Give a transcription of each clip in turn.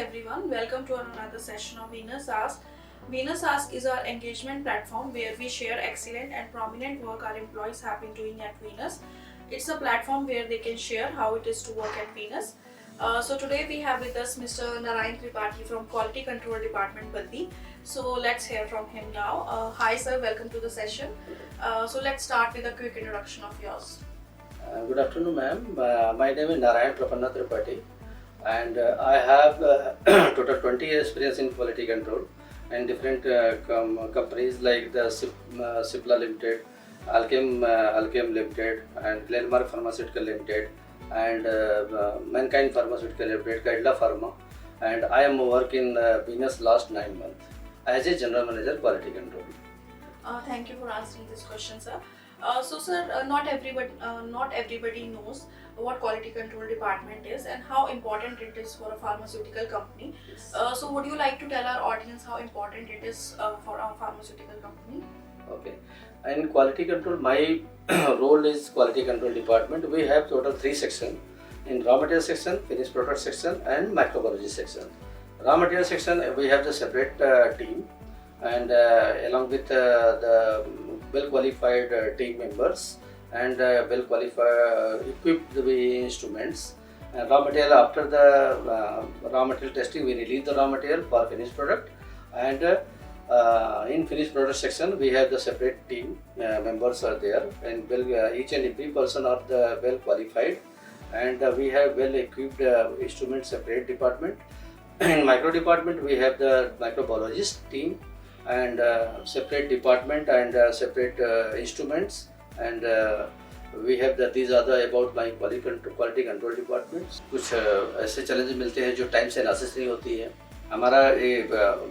everyone, welcome to another session of Venus Ask. Venus Ask is our engagement platform where we share excellent and prominent work our employees have been doing at Venus. It's a platform where they can share how it is to work at Venus. So today we have with us Mr. Narayan Tripathi from Quality Control Department, Baddi. So let's hear from him now. Hi sir, welcome to the session. So let's start with a quick introduction of yours. Good afternoon, ma'am. My name is Narayan Tripathi, and I have total 20 years experience in quality control and different companies like the Cipla Limited, Alchem Limited, and Glenmark Pharmaceutical Limited, and Mankind Pharmaceutical Limited, Cadila Pharma, and I am working Venus last 9 months as a General Manager Quality Control. Thank you for answering this question, sir. So, sir, not everybody knows what quality control department is and how important it is for a pharmaceutical company. So, would you like to tell our audience how important it is for a pharmaceutical company? Okay. In quality control, my role is quality control department. We have total 3 sections: in raw material section, finished product section, and microbiology section. Raw material section, we have the separate team, and along with the well qualified team members and well qualified equipped instruments. Raw material, after the raw material testing, we release the raw material for finished product, and in finished product section we have the separate team members are there, and each and every person are the well qualified, and we have well equipped instrument separate department. In micro department we have the microbiologist team and separate department and separate instruments, and we have that. These are the about my quality control departments. कुछ ऐसे challenges मिलते हैं जो time से analysis नहीं होती है. हमारा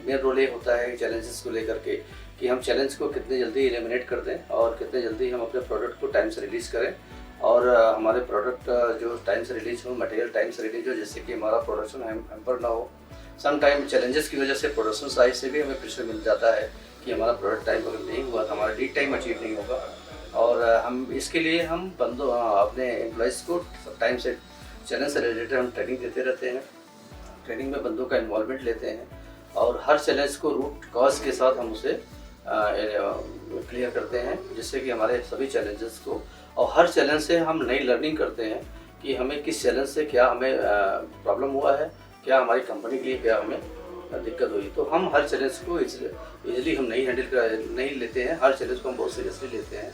मेन रोल ये होता है चैलेंजेस को लेकर के कि हम चैलेंज को कितने जल्दी एलिमिनेट कर दें और कितने जल्दी हम अपने प्रोडक्ट को टाइम से रिलीज़ करें, और हमारे प्रोडक्ट जो टाइम से रिलीज हो, मटेरियल टाइम से रिलीज हो, जिससे कि हमारा प्रोडक्शन हैम्पर ना हो. सम टाइम चैलेंजेस की वजह से प्रोडक्शन साइज से भी हमें प्रेशर मिल जाता है कि हमारा प्रोडक्ट टाइम पर नहीं हुआ, हमारा लीड टाइम अचीव नहीं होगा, और हम इसके लिए हम अपने एम्प्लॉयज़ को टाइम से चैलेंज से रिलेटेड हम ट्रेनिंग देते रहते हैं. ट्रेनिंग में बंदों का इन्वॉल्वमेंट लेते हैं और हर चैलेंज को रूट कॉज के साथ हम उसे क्लियर करते हैं, जिससे कि हमारे सभी चैलेंजेस को, और हर चैलेंज से हम नई लर्निंग करते हैं कि हमें किस चैलेंज से क्या हमें प्रॉब्लम हुआ है, क्या हमारी कंपनी के लिए क्या हमें दिक्कत हुई. तो हम हर चैलेंज को इजीली हम नहीं लेते हैं, हर चैलेंज को हम बहुत सीरियसली लेते हैं,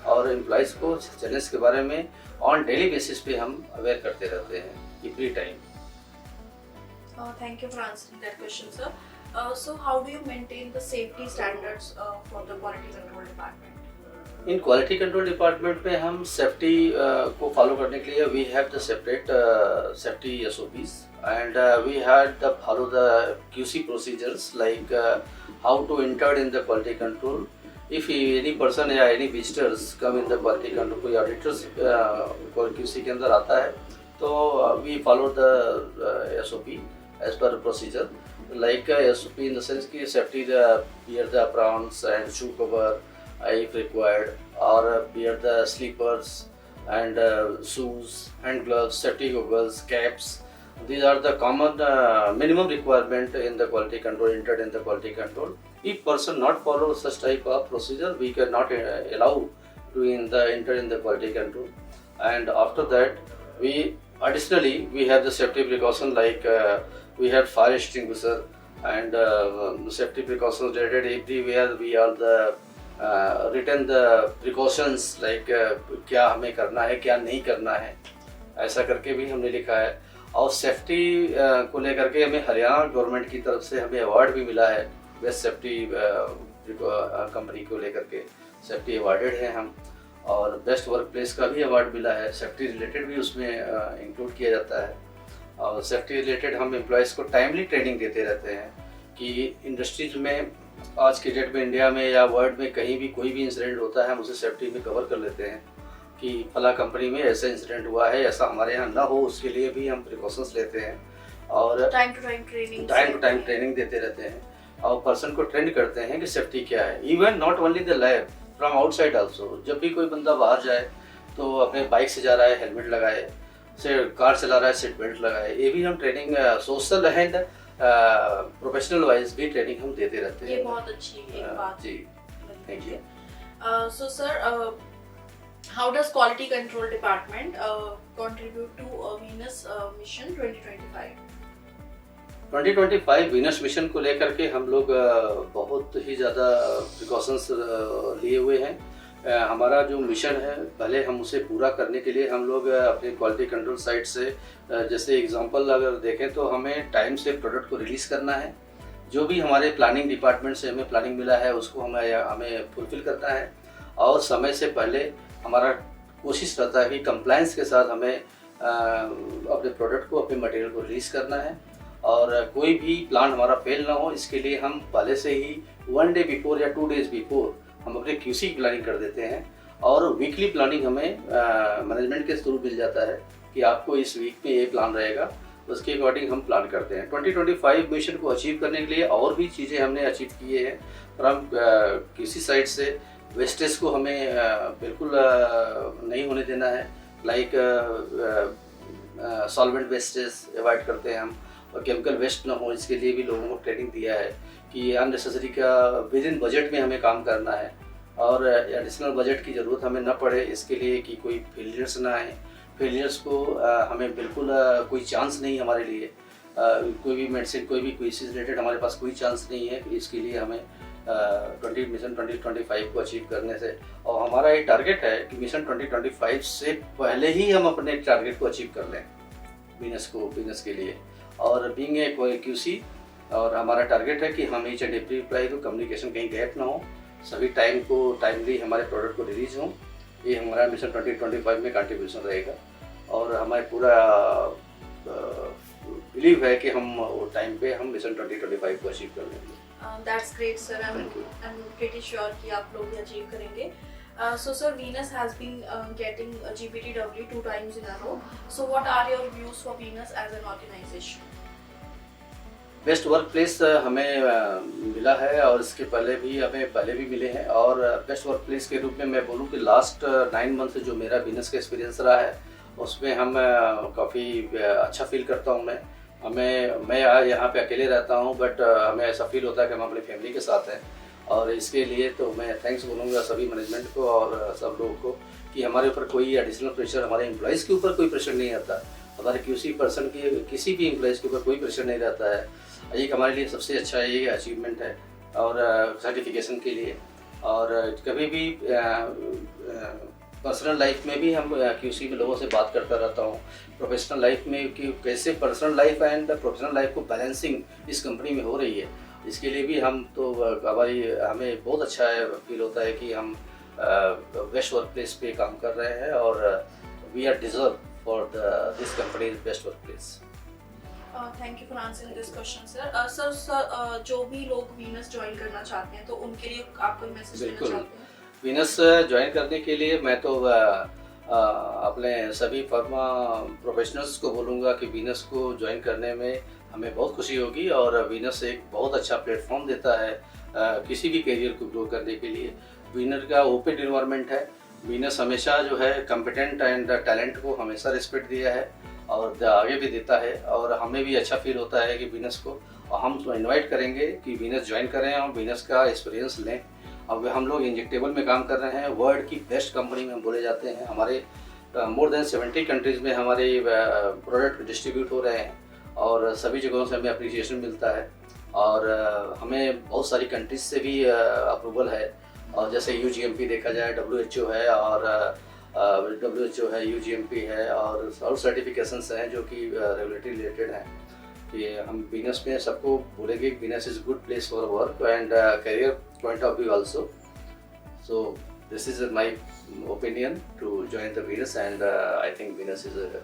और एम्प्लॉयज़ को चैलेंज के बारे में ऑन डेली बेसिस पे हम अवेयर करते रहते हैं every time. Thank you for answering that question, sir. So, how do you maintain the safety standards for the quality control department? In quality control department में हम सेफ्टी को follow करने के लिए we have the separate safety SOPs, and we had the follow the QC procedures like how to enter in the quality control. If any person या any visitors come in the quality control, कोई auditors QC के अंदर आता है, तो we follow the SOP as per procedure, like SOP in the sense ki safety, wear the aprons and shoe cover if required, or wear the sleepers and shoes, hand gloves, safety goggles, caps. These are the common minimum requirement in the quality control, entered in the quality control. If person not follow such type of procedure, we cannot allow to enter in the quality control. And after that, additionally we have the safety precaution like we have fire extinguisher and safety precautions related everywhere. We are the written the precautions like क्या हमें करना है, क्या नहीं करना है, ऐसा करके भी हमने लिखा है. और सेफ्टी को लेकर के हमें हरियाणा गवर्नमेंट की तरफ से हमें अवार्ड भी मिला है. बेस्ट सेफ्टी कंपनी को लेकर के सेफ्टी अवार्डेड है हम, और बेस्ट वर्क प्लेस का भी अवार्ड मिला है. सेफ्टी रिलेटेड भी उसमें इंक्लूड किया जाता है, और सेफ्टी रिलेटेड हम एम्प्लॉयज़ को टाइमली ट्रेनिंग देते रहते हैं कि इंडस्ट्रीज में आज के डेट में इंडिया में या वर्ल्ड में कहीं भी कोई भी इंसिडेंट होता है, हम उसे सेफ्टी में कवर कर लेते हैं कि फला कंपनी में ऐसा इंसिडेंट हुआ है, ऐसा हमारे यहाँ ना हो, उसके लिए भी हम प्रिकॉशंस लेते हैं, और टाइम टू टाइम ट्रेनिंग देते रहते हैं, और पर्सन को ट्रेंड करते हैं कि सेफ्टी क्या है. Even not only the lab, from outside also. जब भी कोई बंदा बाहर जाए तो अपने बाइक से जा रहा है हेलमेट लगाए, से कार चला रहा है सीट बेल्ट लगाए. ये भी हम training social and professional wise भी ट्रेनिंग हम देते रहते हैं। ये बहुत अच्छी एक बात जी, thank you. So sir, how does quality control department contribute to Venus mission 2025? 2025 Venus mission को लेकर के हम लोग बहुत ही ज़्यादा प्रिकॉशंस लिए हुए हैं। हमारा जो मिशन है पहले हम उसे पूरा करने के लिए हम लोग अपने क्वालिटी कंट्रोल साइट से जैसे एग्जांपल अगर देखें तो हमें टाइम से प्रोडक्ट को रिलीज़ करना है। जो भी हमारे प्लानिंग डिपार्टमेंट से हमें प्लानिंग मिला है उसको हमें फुलफिल करना है और समय से पहले हमारा कोशिश रहता है कि कंप्लायंस के साथ हमें अपने प्रोडक्ट को अपने मटेरियल को रिलीज़ करना है और कोई भी प्लान हमारा फेल ना हो इसके लिए हम पहले से ही 1 डे बिफोर या 2 डेज बिफोर हम अपने क्यूसी की प्लानिंग कर देते हैं और वीकली प्लानिंग हमें मैनेजमेंट के थ्रू मिल जाता है कि आपको इस वीक में ये प्लान रहेगा, उसके अकॉर्डिंग हम प्लान करते हैं। 2025 मिशन को अचीव करने के लिए और भी चीज़ें हमने अचीव किए हैं। फ्रॉम किसी साइड से वेस्टेज को हमें बिल्कुल नहीं होने देना है, लाइक सॉल्वेंट वेस्टेज अवॉइड करते हैं हम और केमिकल वेस्ट ना हो इसके लिए भी लोगों को ट्रेनिंग दिया है कि अननेसेसरी का विद इन बजट में हमें काम करना है और एडिशनल बजट की ज़रूरत हमें न पड़े इसके लिए कि कोई फेलियर्स ना आए। फेलियर्स को हमें बिल्कुल कोई चांस नहीं हमारे लिए, कोई भी मेडिसिन कोई भी कोई चीज़ रिलेटेड हमारे पास कोई चांस नहीं है। इसके लिए हमें मिशन 2025 को अचीव करने से और हमारा ये टारगेट है कि मिशन 2025 से पहले ही हम अपने टारगेट को अचीव कर लें बिजनेस के लिए। और बीइंग ए क्यूसी और हमारा टारगेट है कि हम ईच एंड एवरी एम्प्लॉय को कम्युनिकेशन कहीं गैप ना हो, सभी टाइमली हमारे प्रोडक्ट को रिलीज हों। ये हमारा मिशन 2025 में कंट्रीब्यूशन रहेगा और हमारे पूरा बिलीव है कि हम टाइम पे हम मिशन 2025 को अचीव कर लेंगे। That's great, sir. I'm pretty sure कि आप लोग ये अचीव करेंगे। So sir, Venus has been getting GPTW 2 times in a row. So what are your views for Venus as an organization? Best work place हमें मिला है और इसके पहले भी मिले हैं और बेस्ट वर्क प्लेस के रूप में मैं बोलूँ कि लास्ट 9 मंथ जो मेरा बिजनेस का एक्सपीरियंस रहा है उसमें हम काफ़ी अच्छा फील करता हूँ। मैं यहाँ पे अकेले रहता हूँ बट हमें ऐसा फील होता है कि हम अपनी फैमिली के साथ हैं और इसके लिए तो मैं थैंक्स बोलूँगा सभी मैनेजमेंट को और सब लोगों को कि हमारे ऊपर कोई एडिशनल प्रेशर, हमारे एम्प्लॉयज़ के ऊपर कोई प्रेशर नहीं आता, हमारे क्यूसी पर्सन के किसी भी एम्प्लॉयज़ के ऊपर कोई प्रेशर नहीं रहता है। एक हमारे लिए सबसे अच्छा ये अचीवमेंट है और सर्टिफिकेशन के लिए। और कभी भी पर्सनल लाइफ में भी हम क्यूसी में लोगों से बात करता रहता हूँ प्रोफेशनल लाइफ में कि कैसे personal life and professional life को बैलेंसिंग इस कंपनी में हो रही है। इसके लिए भी हमें बहुत अच्छा फील होता है कि हम बेस्ट वर्क प्लेस पे काम कर रहे हैं और we are deserve for this company best work place. Thank you for answering this question sir. Sir जो भी लोग वीनस ज्वाइन करना चाहते हैं तो उनके लिए आप कोई मैसेज देना चाहते हैं? वीनस ज्वाइन करने के लिए मैं तो अपने सभी फर्मा प्रोफेशनल्स को बोलूँगा कि वीनस को ज्वाइन करने में हमें बहुत खुशी होगी और वीनस एक बहुत अच्छा प्लेटफॉर्म देता है किसी भी करियर को ग्रो करने के लिए। वीनस का ओपन इन्वायरमेंट है। वीनस हमेशा जो है कॉम्पिटेंट एंड टैलेंट को हमेशा रिस्पेक्ट दिया है और आगे भी देता है और हमें भी अच्छा फील होता है कि वीनस को हम इनवाइट करेंगे कि वीनस ज्वाइन करें और वीनस का एक्सपीरियंस लें। अब हम लोग इंजेक्टेबल में काम कर रहे हैं, वर्ल्ड की बेस्ट कंपनी में हम बोले जाते हैं। हमारे मोर देन 70 कंट्रीज़ में हमारे प्रोडक्ट डिस्ट्रीब्यूट हो रहे हैं और सभी जगहों से हमें अप्रिसिएशन मिलता है और हमें बहुत सारी कंट्रीज से भी अप्रूवल है। और जैसे UGMP देखा जाए, WHO है और WHO है, UGMP है और सर्टिफिकेशंस हैं जो कि रेगुलेटरी रिलेटेड हैं। कि हम वीनस में सबको बोलेंगे कि Venus is good place for work and career point of view also. So this is my opinion to join the Venus and I think Venus is a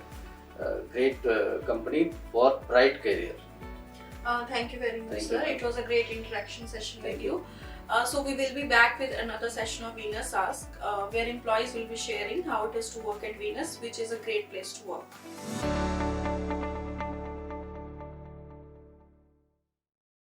great company for bright career. Thank you very much, sir. It was a great interaction session with you. So we will be back with another session of Venus Ask, where employees will be sharing how it is to work at Venus, which is a great place to work.